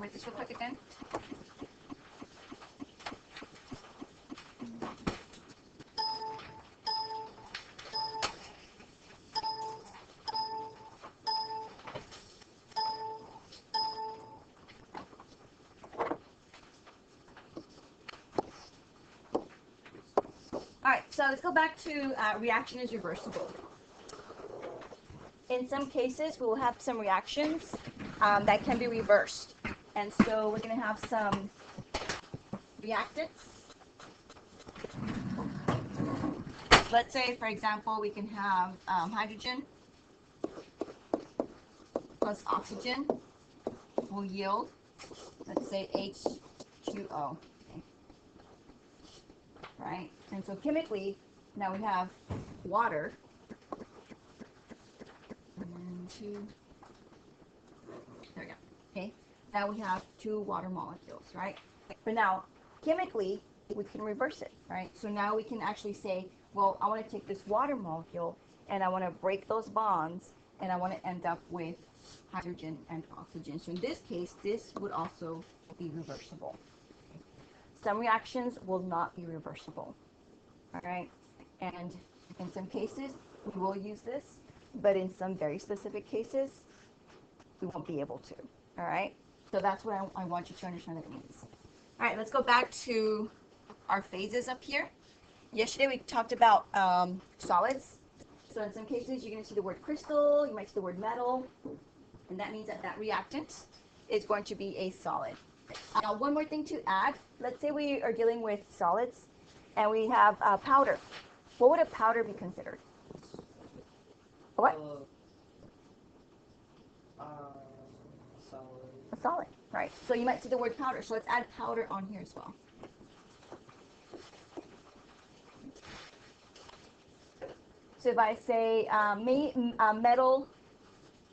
read this real quick again. Alright, so let's go back to reaction is reversible. In some cases, we will have some reactions that can be reversed. And so we're going to have some reactants. Let's say, for example, we can have hydrogen plus oxygen will yield, let's say, H2O. Okay. Right? And so chemically, now we have water. There we go. Okay. Now we have 2 water molecules, right? But now, chemically, we can reverse it, right? So now we can actually say, well, I want to take this water molecule and I want to break those bonds and I want to end up with hydrogen and oxygen. So in this case, this would also be reversible. Some reactions will not be reversible, all right? And in some cases, we will use this, but in some very specific cases, we won't be able to, all right? So that's what I want you to understand that it means. All right, let's go back to our phases up here. Yesterday we talked about solids. So in some cases, you're going to see the word crystal, you might see the word metal, and that means that that reactant is going to be a solid. Now, one more thing to add. Let's say we are dealing with solids, and we have powder. What would a powder be considered? What? Solid. A solid, right. So you might see the word powder. So let's add powder on here as well. So if I say metal,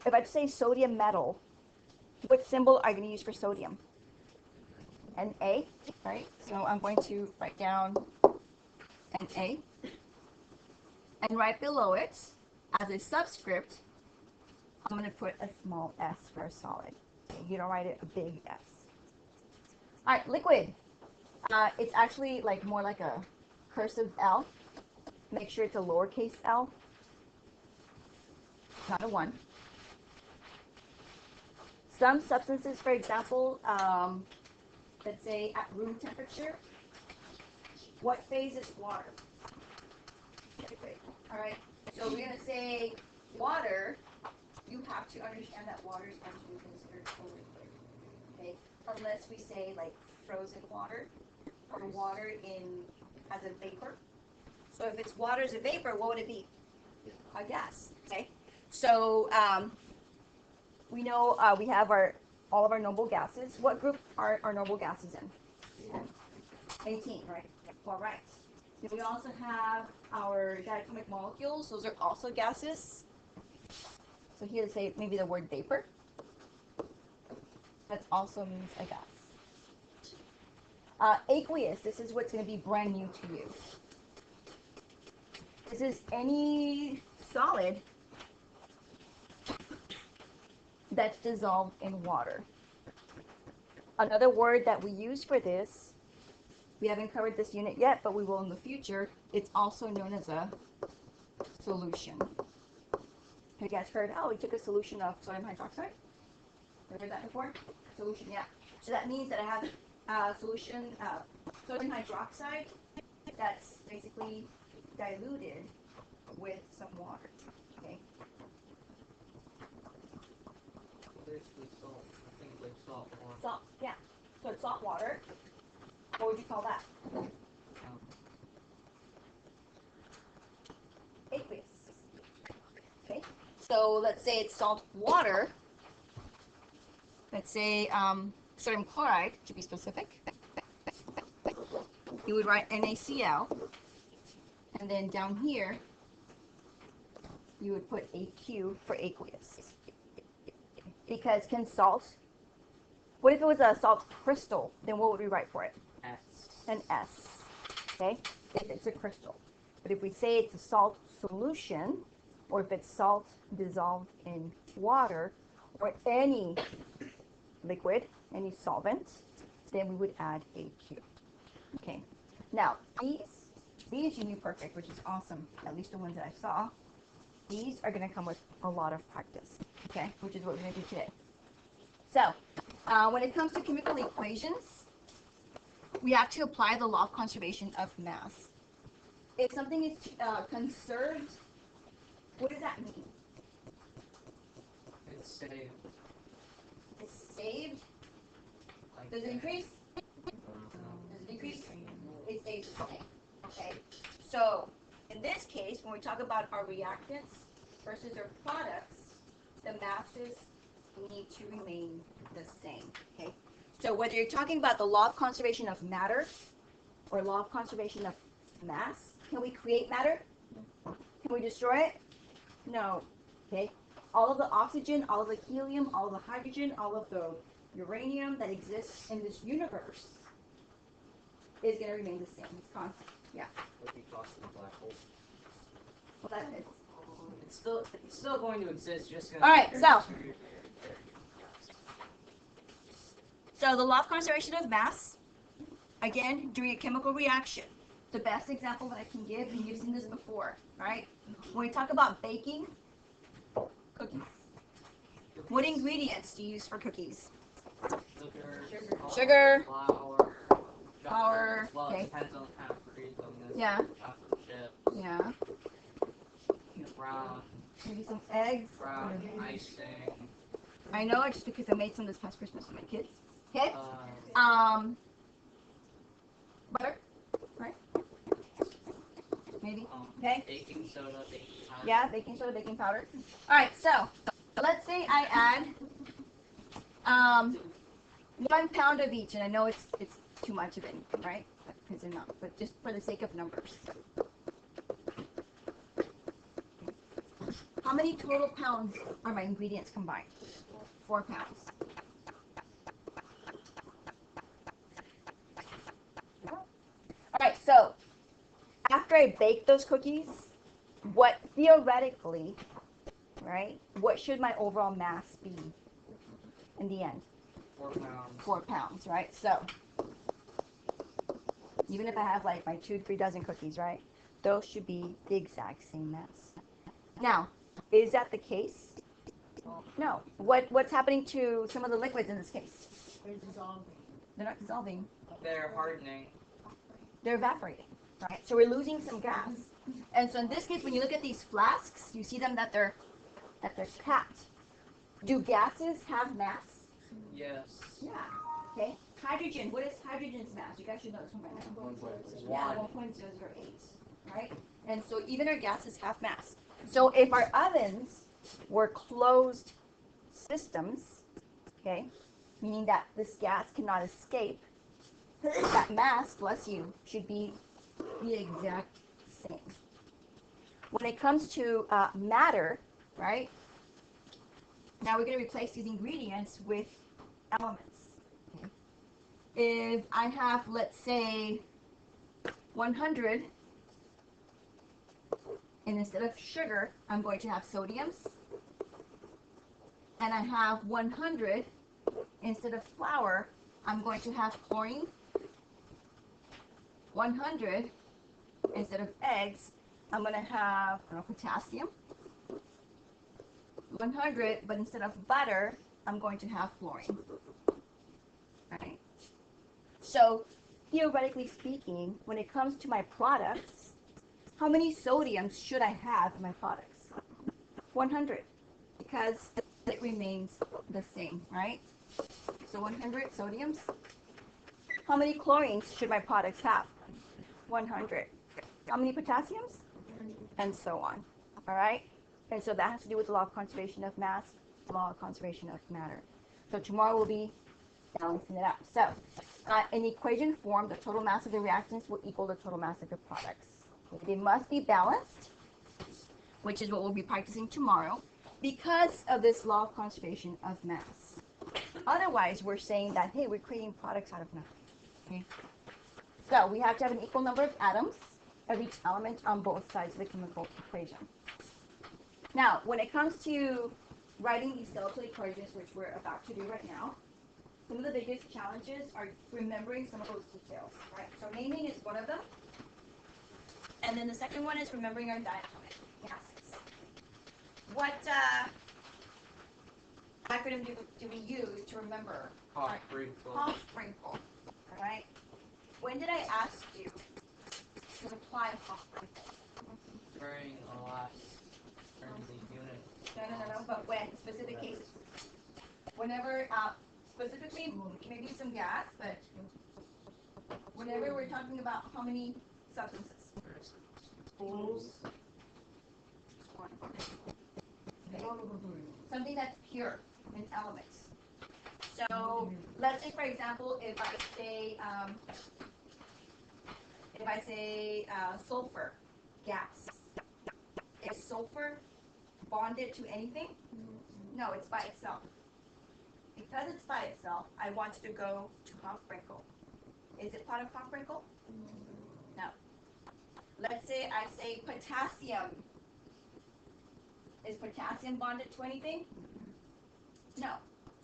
if I say sodium metal, what symbol are you going to use for sodium? Na, right? So I'm going to write down Na. And right below it, as a subscript, I'm going to put a small s for a solid. Okay, you don't write it a big S. All right, liquid. It's actually like more like a cursive L. Make sure it's a lowercase l, not a 1. Some substances, for example, let's say at room temperature, what phase is water? All right, so we're going to say water. You have to understand that water is going to be considered a liquid, okay? Unless we say like frozen water or water as a vapor. So if it's water as a vapor, what would it be? A gas, okay? So we know we have all of our noble gases. What group are our noble gases in? 18, right? All right. We also have our diatomic molecules. Those are also gases. So here to say maybe the word vapor. That also means a gas. Aqueous, this is what's going to be brand new to you. This is any solid that's dissolved in water. Another word that we use for this, we haven't covered this unit yet, but we will in the future. It's also known as a solution. Have you guys heard, oh, we took a solution of sodium hydroxide? Have you heard that before? Solution, yeah. So that means that I have a solution of sodium hydroxide that's basically diluted with some water. Okay. Basically salt. Things like salt water. Salt, yeah. So it's salt water. What would you call that? Aqueous. Okay. So let's say it's salt water. Let's say sodium chloride, to be specific. You would write NaCl. And then down here, you would put AQ for aqueous. Because can salt, what if it was a salt crystal? Then what would we write for it? S. An S, okay, if it's a crystal. But if we say it's a salt solution, or if it's salt dissolved in water, or any liquid, any solvent, then we would add AQ. Okay. Now, these you knew perfect, which is awesome, at least the ones that I saw. These are going to come with a lot of practice, okay, which is what we're going to do today. So, when it comes to chemical equations, we have to apply the law of conservation of mass. If something is conserved, what does that mean? It's saved. It's saved. Like Does it that. increase? Does it increase? It stays the same. Okay. So in this case, when we talk about our reactants versus our products, the masses need to remain the same. Okay. So whether you're talking about the law of conservation of matter or law of conservation of mass, can we create matter? Can we destroy it? No. Okay. All of the oxygen, all of the helium, all of the hydrogen, all of the uranium that exists in this universe is going to remain the same. It's constant. Yeah. What we toss in the black hole. Well, that is. It's still going to exist. Just gonna. All right. So the law of conservation of mass, again, during a chemical reaction. The best example that I can give, and you've seen this before, right? When we talk about baking cookies, what ingredients do you use for cookies? Sugar. Flour. Well, Okay. it depends on how cream on this. Yeah. Chocolate chip. Yeah. Brown. Maybe some eggs. Brown icing. I know it just because I made some this past Christmas with my kids. Okay. Butter, right? Maybe. Okay. Baking soda, baking powder. Yeah, baking soda, baking powder. All right. So let's say I add 1 pound of each, and I know it's too much of it, right? Because they're not. But just for the sake of numbers. How many total pounds are my ingredients combined? 4 pounds. All right, so after I bake those cookies, what theoretically, right, what should my overall mass be in the end? 4 pounds. 4 pounds, right? So even if I have like my 2-3 dozen cookies, right, those should be the exact same mass. Now, is that the case? No. What's happening to some of the liquids in this case? They're dissolving. They're not dissolving. They're hardening. They're evaporating, right? So we're losing some gas. And so in this case, when you look at these flasks, you see them that they're capped. Do gases have mass? Yes. Yeah. Okay. Hydrogen. What is hydrogen's mass? You guys should know this one by now. Yeah, 1.008. Right? And so even our gases have mass. So if our ovens were closed systems, okay, meaning that this gas cannot escape, that mass, bless you, should be the exact same. When it comes to matter, right, now we're going to replace these ingredients with elements. Okay. If I have, let's say, 100, and instead of sugar, I'm going to have sodiums, and I have 100, instead of flour, I'm going to have chlorine, 100, instead of eggs, I'm going to have potassium, 100, but instead of butter, I'm going to have fluorine. Right? So, theoretically speaking, when it comes to my products, how many sodiums should I have in my products? 100, because it remains the same, right? So 100 sodiums. How many chlorines should my products have? 100. How many potassiums? And so on. All right? And so that has to do with the law of conservation of mass, law of conservation of matter. So tomorrow we'll be balancing it out. So in equation form, the total mass of the reactants will equal the total mass of your products. They must be balanced, which is what we'll be practicing tomorrow, because of this law of conservation of mass. Otherwise, we're saying that, hey, we're creating products out of nothing. Okay? So we have to have an equal number of atoms of each element on both sides of the chemical equation. Now, when it comes to writing these skeletal equations, which we're about to do right now, some of the biggest challenges are remembering some of those details, right? So naming is one of them. And then the second one is remembering our diatomic gases. What acronym do we use to remember? Hoff-Sprinkle. Hoff-Sprinkle, all right? When did I ask you to apply Hoff-Sprinkle? During the unit. No, but when? Specific cases. Whenever, specifically, maybe some gas, but whenever we're talking about how many substances? Okay. Something that's pure in elements. So let's say, for example, if I say sulfur gas, is sulfur bonded to anything? No, it's by itself. Because it's by itself, I want to go to Hoff-Sprinkle. Is it part of Hoff-Sprinkle? No. Let's say I say potassium. Is potassium bonded to anything? No.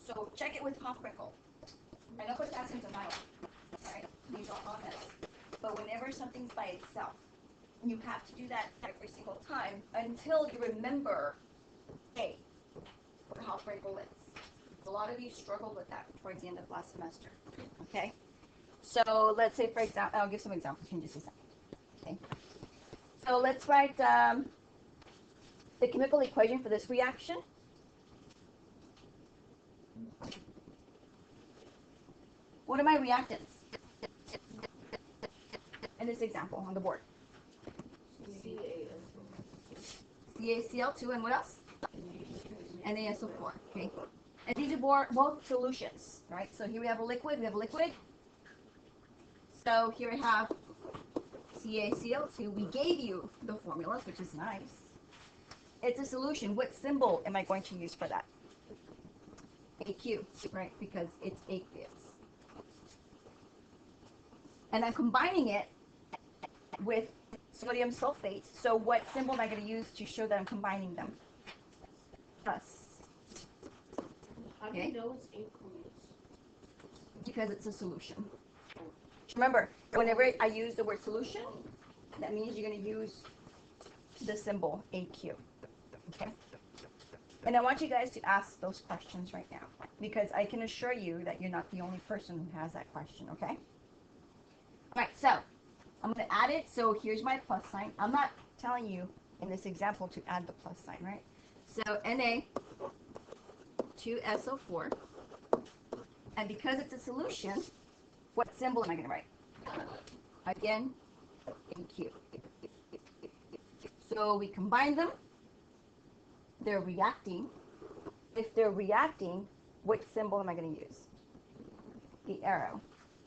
So check it with Hoff-Sprinkle. I know potassium's a metal, right? These are all metals. But whenever something's by itself, you have to do that every single time until you remember, hey, what Hoff-Sprinkle is. A lot of you struggled with that towards the end of last semester. Okay? So let's say, for example, I'll give some examples in just a second. Okay? So let's write the chemical equation for this reaction. What are my reactants in this example on the board? CaCl2 and what else? NaSO4. Okay. And these are both solutions, right? So here we have a liquid. So here we have CaCl2. We gave you the formulas, which is nice. It's a solution. What symbol am I going to use for that? AQ, right? Because it's aqueous. And I'm combining it with sodium sulfate. So what symbol am I going to use to show that I'm combining them? Plus. How do you know it's aqueous? Because it's a solution. Remember, whenever I use the word solution, that means you're going to use the symbol AQ. Okay? And I want you guys to ask those questions right now, because I can assure you that you're not the only person who has that question, okay? All right, so I'm going to add it. So here's my plus sign. I'm not telling you in this example to add the plus sign, right? So Na2SO4. And because it's a solution, what symbol am I going to write? Again, AQ. So we combine them. They're reacting. If they're reacting, what symbol am I going to use? The arrow.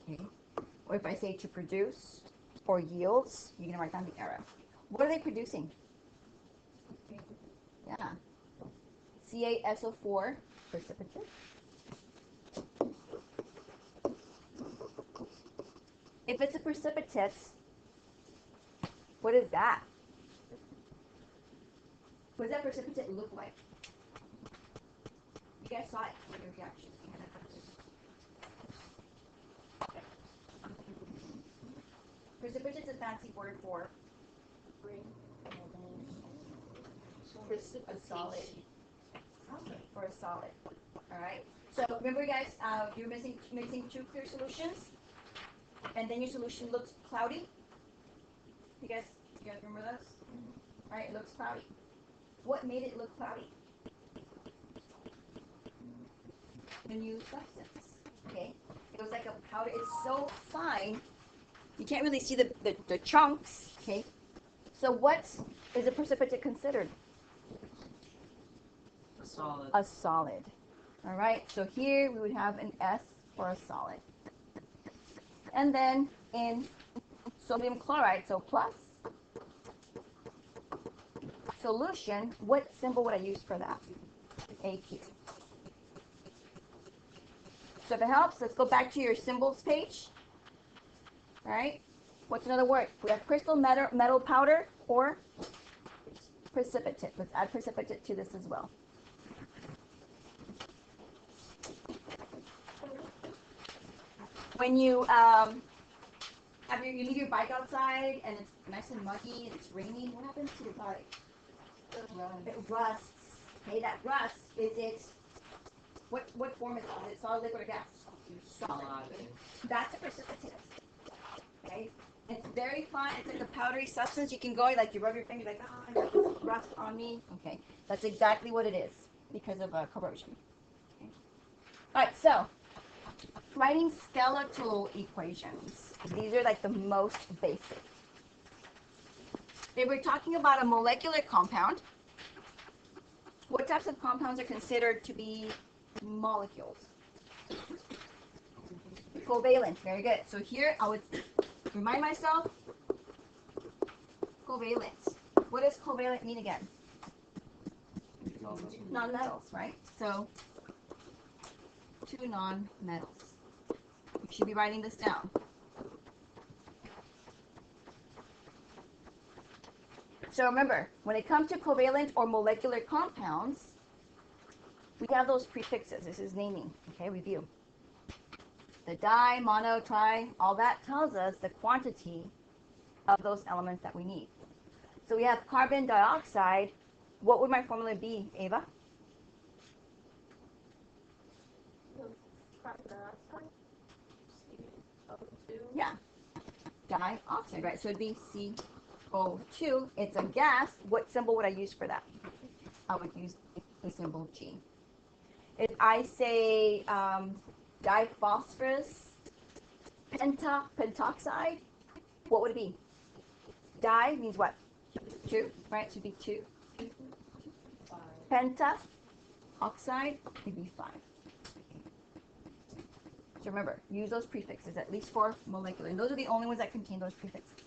Okay. Or if I say to produce or yields, you're going to write down the arrow. What are they producing? Yeah. CaSO4 precipitate. If it's a precipitate, what is that? What does that precipitate look like? You guys saw it in your reaction. Precipitate is a fancy word for a solid. For a solid. All right. So remember, guys, you're mixing two clear solutions, and then your solution looks cloudy. You guys remember those? All right, it looks cloudy. What made it look cloudy? The new substance. Okay. It was like a powder. It's so fine. You can't really see the chunks. Okay. So what is a precipitate considered? A solid. A solid. All right. So here we would have an S for a solid. And then in sodium chloride, so plus solution, what symbol would I use for that? AQ. So if it helps, let's go back to your symbols page. All right. What's another word? We have crystal metal powder or precipitate. Let's add precipitate to this as well. when you you leave your bike outside and it's nice and muggy and it's raining, what happens to your bike? It rusts. Okay, that rust what form is it? Is it solid, liquid, or gas? Solid. That's a precipitate. Okay, it's very fine. It's like a powdery substance. You can go like you rub your finger like I got this rust on me. Okay, that's exactly what it is because of corrosion. Okay. All right, so writing skeletal equations. These are like the most basic. If we're talking about a molecular compound, what types of compounds are considered to be molecules? Covalent, very good. So here I would remind myself, covalent. What does covalent mean again? Non-metals, right? So, two non-metals. You should be writing this down. So remember, when it comes to covalent or molecular compounds, we have those prefixes. This is naming, okay, review. The di, mono, tri, all that tells us the quantity of those elements that we need. So we have carbon dioxide. What would my formula be, Ava? Carbon dioxide. CO2. Yeah, dioxide, right? So it'd be CO2. It's a gas. What symbol would I use for that? I would use the symbol G. If I say diphosphorus pentoxide, what would it be? Di means what? Two, right? So it'd be two. Penta, oxide, would be 5. So remember, use those prefixes, at least for molecular. And those are the only ones that contain those prefixes.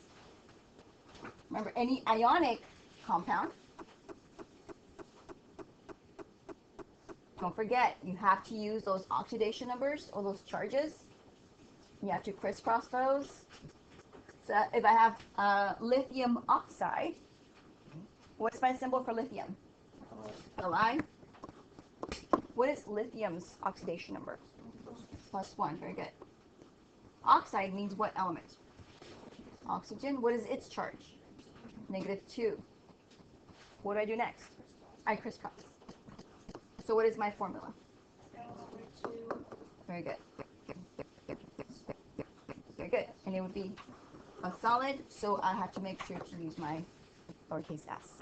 Remember, any ionic compound, don't forget, you have to use those oxidation numbers or those charges. You have to crisscross those. So if I have lithium oxide, what's my symbol for lithium? Li. What is lithium's oxidation number? +1, very good. Oxide means what element? Oxygen. What is its charge? -2. What do I do next? I crisscross. So what is my formula? Very good. Very good. And it would be a solid, so I have to make sure to use my lowercase s.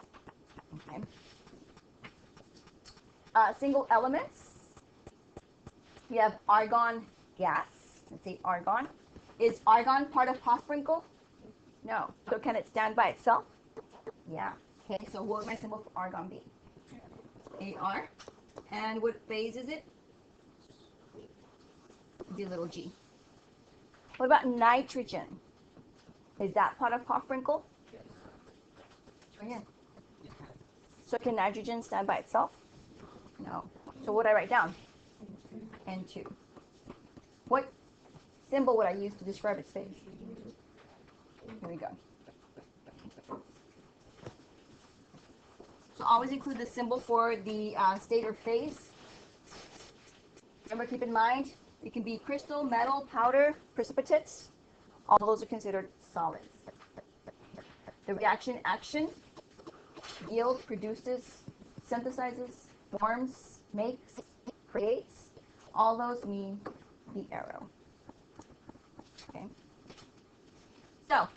Okay. Single elements. We have argon gas. Let's say argon. Is argon part of Hofrinkel? No. So can it stand by itself? Yeah. Okay, so what would my symbol for argon be? AR. And what phase is it? The little g. What about nitrogen? Is that part of Hofrinkel? Yes. Right here. So can nitrogen stand by itself? No. So what do I write down? N2. What symbol would I use to describe its phase? Here we go. So always include the symbol for the state or phase. Remember, keep in mind, it can be crystal, metal, powder, precipitates. All those are considered solids. The reaction action, yield, produces, synthesizes, forms, makes, creates. All those mean the arrow. Okay. So,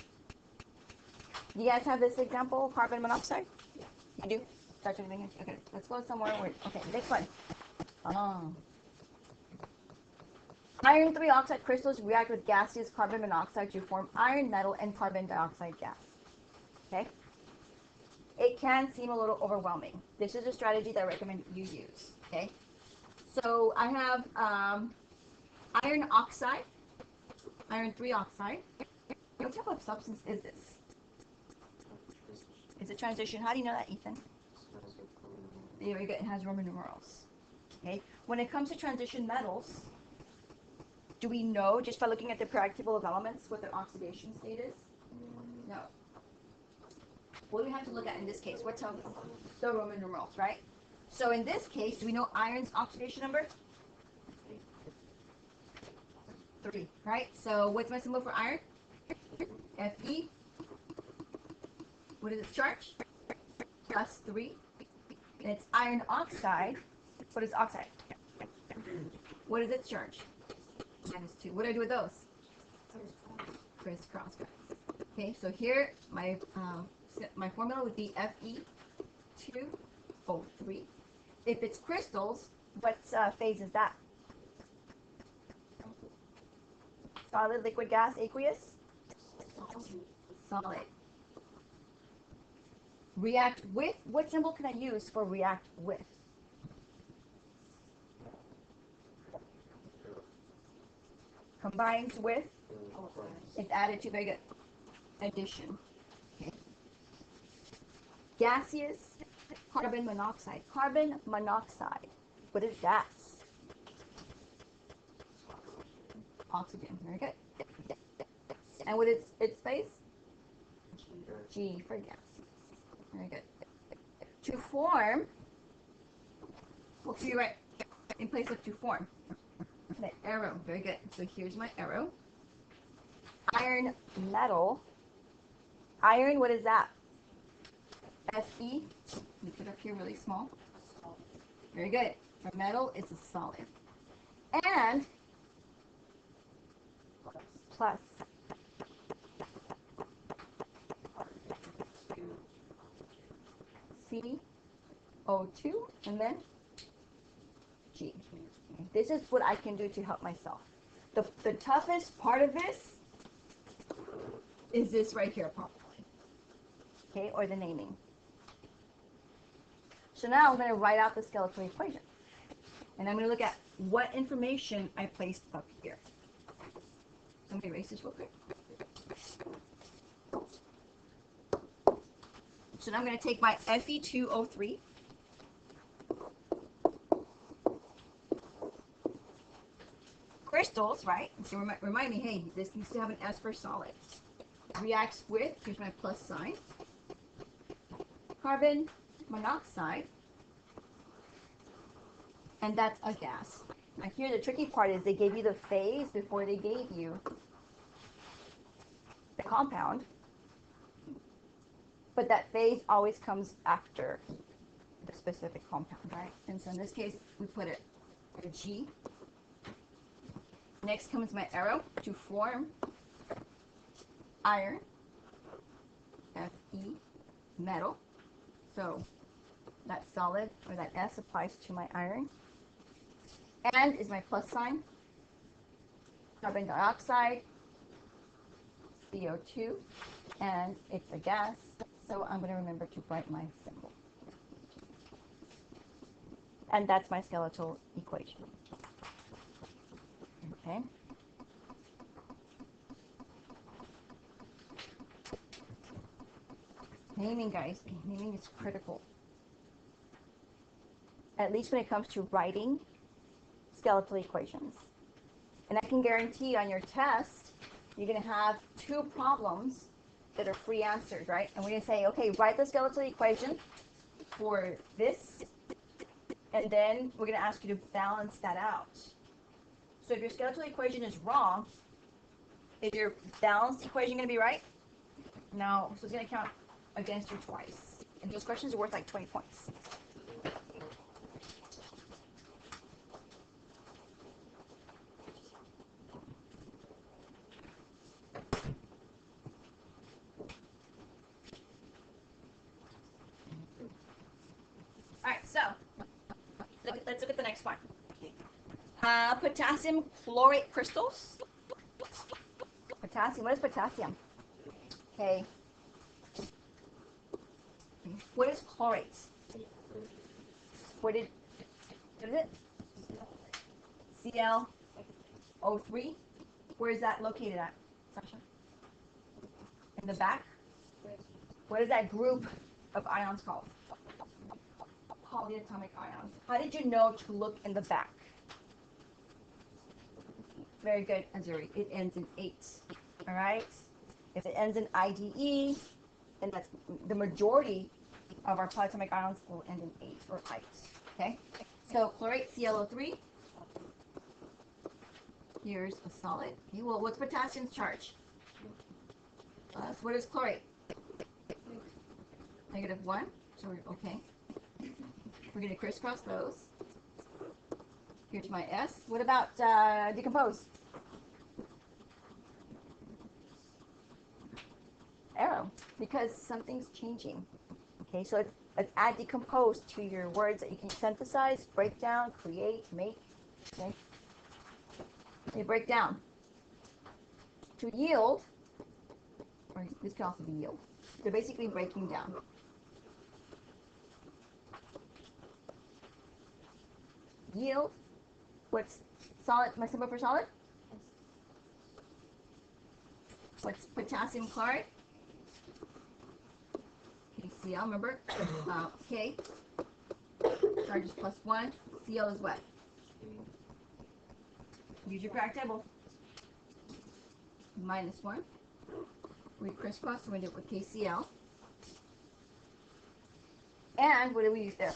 you guys have this example, carbon monoxide? You do? Start anything? Okay, let's go somewhere where, okay, next one. Iron 3 oxide crystals react with gaseous carbon monoxide to form iron, metal, and carbon dioxide gas. Okay? It can seem a little overwhelming. This is a strategy that I recommend you use. Okay? So I have iron oxide, iron 3 oxide. What type of substance is this? It's a transition. How do you know that, Ethan? Very good. It has Roman numerals. Okay. When it comes to transition metals, do we know just by looking at the periodic table of elements what their oxidation state is? No. What do we have to look at in this case? What tells us? The Roman numerals, right? So in this case, do we know iron's oxidation number? 3. 3, right? So what's my symbol for iron? Fe. What is its charge? +3. And it's iron oxide. What is oxide? What is its charge? -2. What do I do with those? Crisscross. Okay, so here my formula would be Fe2O3. If it's crystals, what phase is that? Solid, liquid, gas, aqueous? Solid. React with, what symbol can I use for react with? Combines with, it's added to, very good. Addition. Okay. Gaseous, carbon monoxide. Carbon monoxide. What is gas? Oxygen. Very good. And what is its phase? G for gas. Very good. To form, what can you write in place of to form? The arrow. Very good. So here's my arrow. Iron metal. Iron, what is that? Fe. Let me put it up here really small. Very good. For metal, it's a solid. And plus CO2 and then G. This is what I can do to help myself. The toughest part of this is this right here, probably. Okay, or the naming. So now I'm going to write out the skeletal equation. And I'm going to look at what information I placed up here. So I'm going to erase this real quick. So now I'm going to take my Fe2O3. Crystals, right? So remind me, hey, this needs to have an S for solid. Reacts with, here's my plus sign, carbon monoxide, and that's a gas. Now here the tricky part is they gave you the phase before they gave you the compound, but that phase always comes after the specific compound, right? And so in this case, we put it a G. Next comes my arrow to form iron, Fe, metal. So that solid, or that S, applies to my iron. And is my plus sign. Carbon dioxide, CO2, and it's a gas. So I'm going to remember to write my symbol. And that's my skeletal equation. Okay. Naming, guys. Naming is critical. At least when it comes to writing skeletal equations. And I can guarantee on your test, you're going to have 2 problems that are free answers, right? And we're going to say, okay, write the skeletal equation for this. And then we're going to ask you to balance that out. So if your skeletal equation is wrong, is your balanced equation going to be right? No. So it's going to count against you twice. And those questions are worth like 20 points. Alright, so let's look at the next one. Potassium chlorate crystals. Potassium, what is potassium? Okay. What is chlorate? What is it? ClO3. Where is that located at, Sasha? In the back? What is that group of ions called? Polyatomic ions. How did you know to look in the back? Very good, Azuri. It ends in 8. All right? If it ends in IDE, then that's the majority of our polyatomic ions will end in 8 or 8. Okay? So chlorate, ClO3. Here's a solid. Okay, well, what's potassium's charge? Plus, what is chlorate? -1. So we're okay. We're going to crisscross those. Here's my S. What about decompose? Arrow, because something's changing. Okay, so let's add decompose to your words that you can synthesize, break down, create, make. Okay, they break down. To yield, or this can also be yield. They're basically breaking down. Yield. What's solid? My symbol for solid? What's potassium chloride? KCl, remember? K. Charge is +1. Cl is what? Use your periodic table. -1. We crisscross, so we do it with KCl. And what do we use there?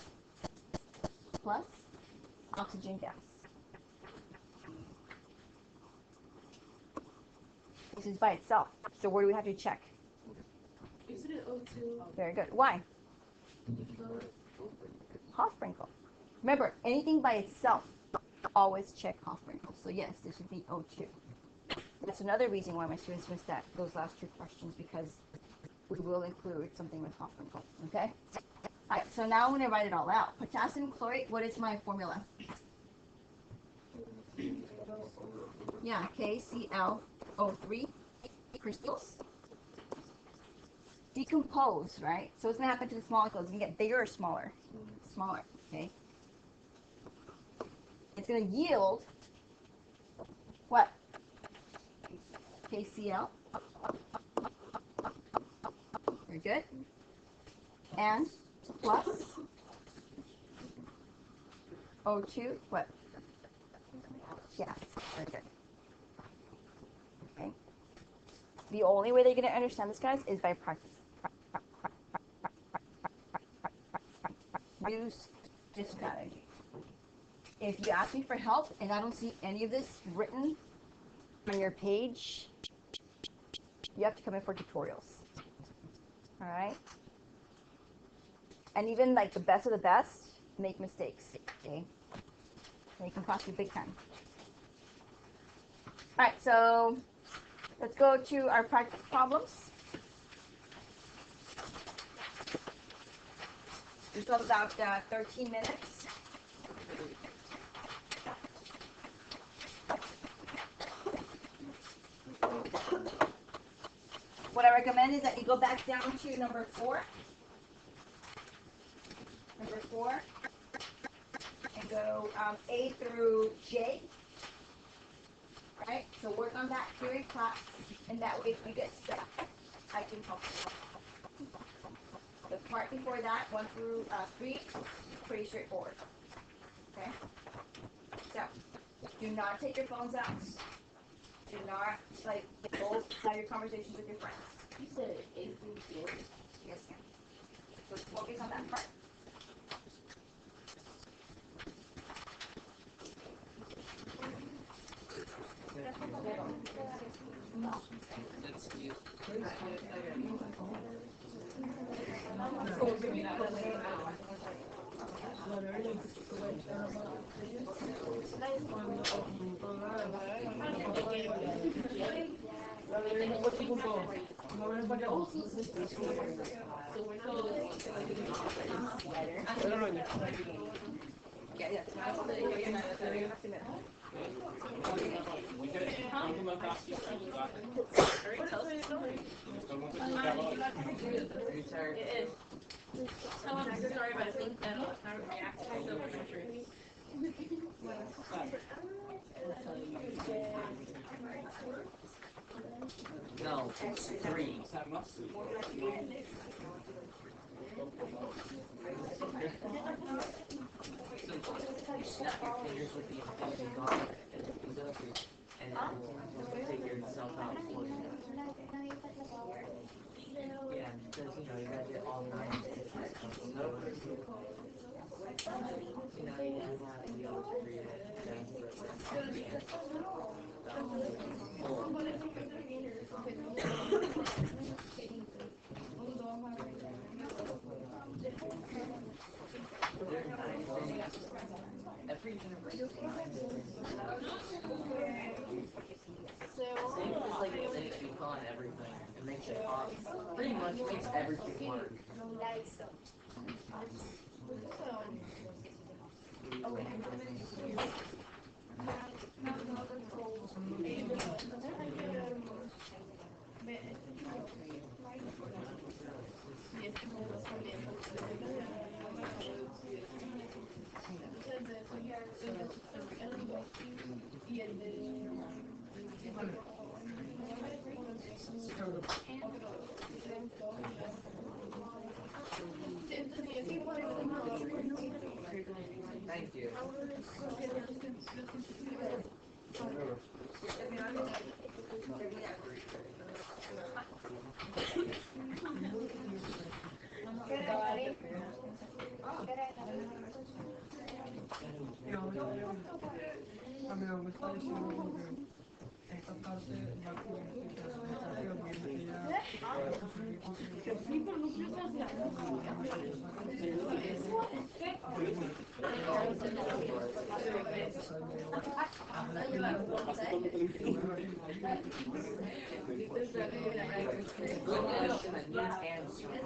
Plus oxygen gas. This is by itself. So where do we have to check? Is it O2? Very good. Why? Hofsprinkle. Remember, anything by itself, always check Hofsprinkle. So yes, this would be O2. That's another reason why my students missed those last two questions, because we will include something with Hofsprinkle. Okay? All right, so now I'm going to write it all out. Potassium chlorate, what is my formula? Yeah, KClO3 crystals. Decompose, right? So what's going to happen to this molecule? It's going to get bigger or smaller? Smaller, okay? It's going to yield what? KCl. Very good. And plus O2, what? Yes, very good. Okay. The only way they're going to understand this, guys, is by practice. Use this strategy. If you ask me for help and I don't see any of this written on your page, you have to come in for tutorials. All right? And even like the best of the best make mistakes. Okay? They can cost you big time. All right, so let's go to our practice problems. We still have about 13 minutes. What I recommend is that you go back down to number 4. Number 4. And go A through J. Right? So work on that during class, and that way if you get stuck, I can help you. The part before that, 1 through 3, pretty straightforward. Okay? So, do not take your phones out. Do not, go have your conversations with your friends. You said A through J? Yes, ma'am. So focus on that part. No, 3. Snap your fingers with the infinity gauntlet, and then figure yourself out for you. Yeah, because you gotta get all 9 you have to be able to create it. Every generation. So, Same as like safety on everything. It makes it hard. Pretty much makes everything work. Thank you. Good question that needs answering.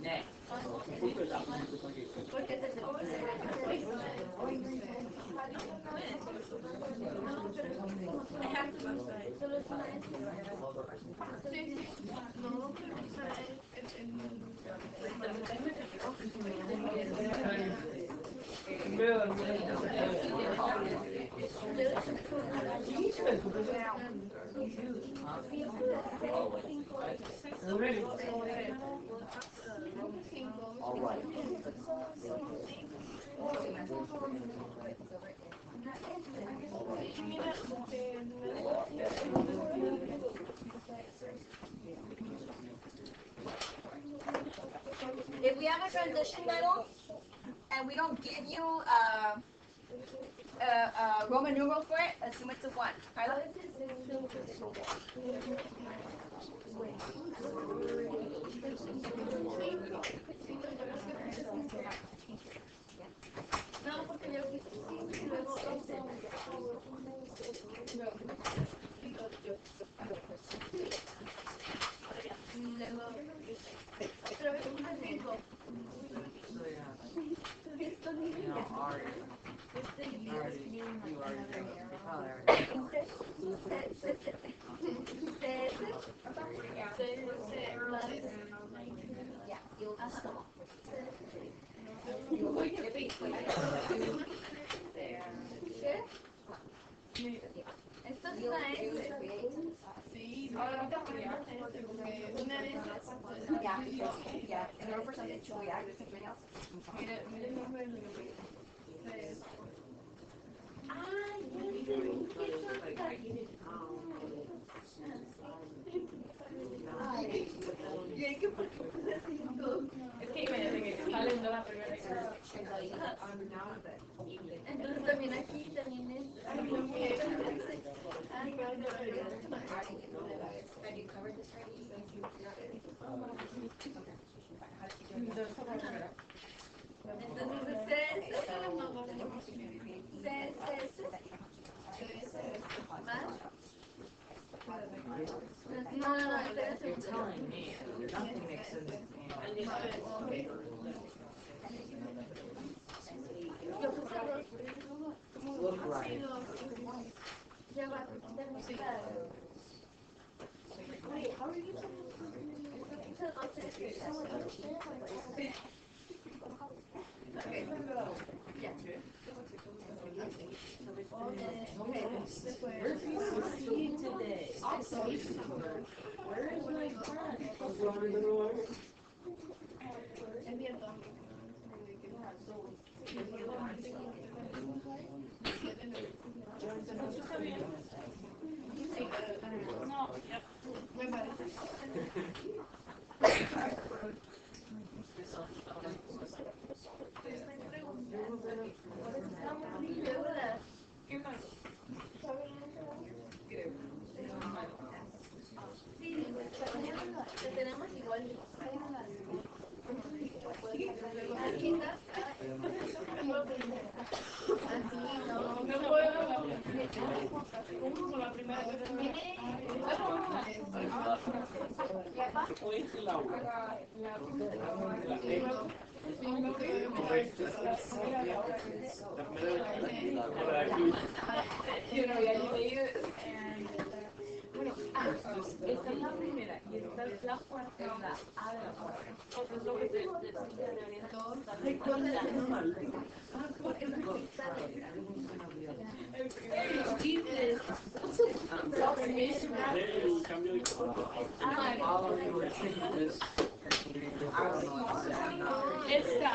Next. If we have a transition medal and we don't give you Roman numeral for it, assume it's a 1. Carla? So yeah. You know, Ari. You already. Oh, there we go. Yeah, in order for something to react to something else. Entonces también aquí también es. Have you covered this already? No, You're telling me nothing makes sense. Look right. Where's CC today? Where is my friend? No puedo. Como la primera vez que me... You know, ya leí bueno, esta es la primera y esta es la cuarta, es la A de la cuarta. Es lo que te debería normal. Esta.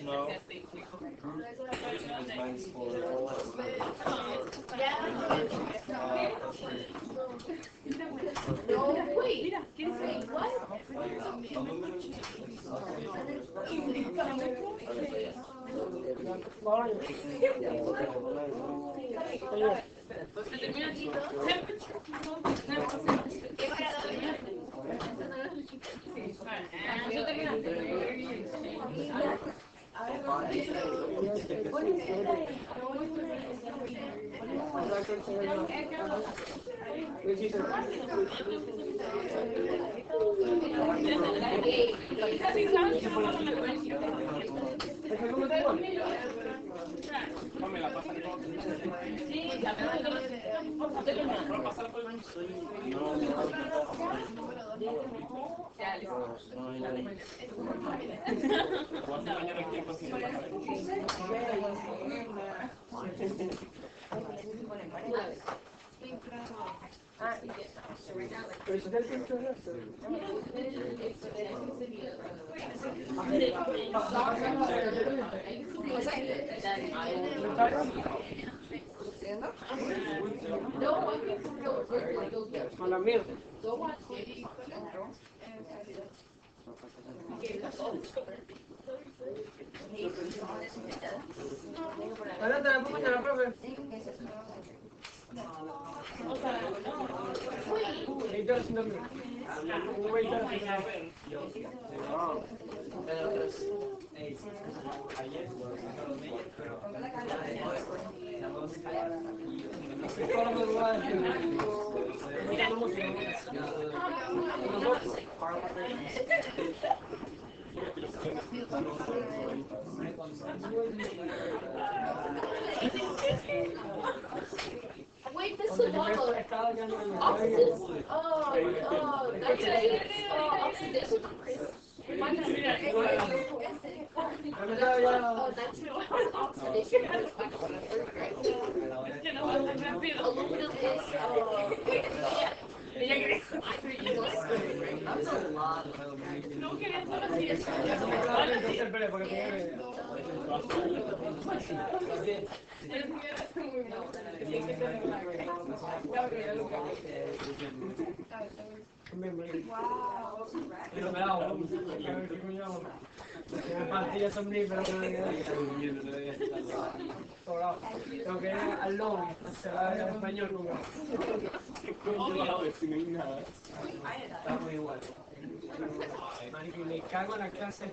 No, wait. Wait, what? Wait, this is normal. Opposites? That's it. Oxidation of Chris. Oh, that's oxidation. Aluminum is, That's a lot. Pastillas son libres, lo que es alone, se va en español como está muy igual. Marico, me cago en la clase.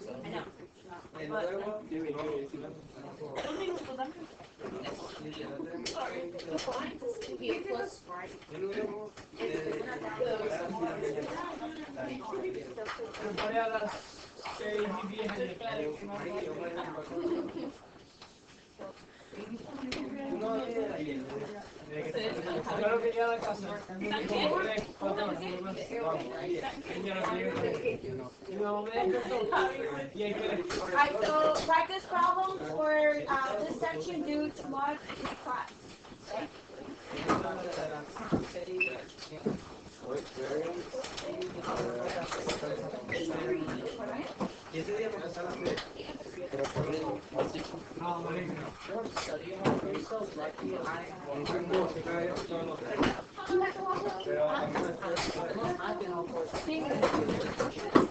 Y luego, comparé a las 6 y 10 años. Claro que ya la casa, como 3, 4 horas, Alright, so practice problems for this section due tomorrow is class. Okay? no,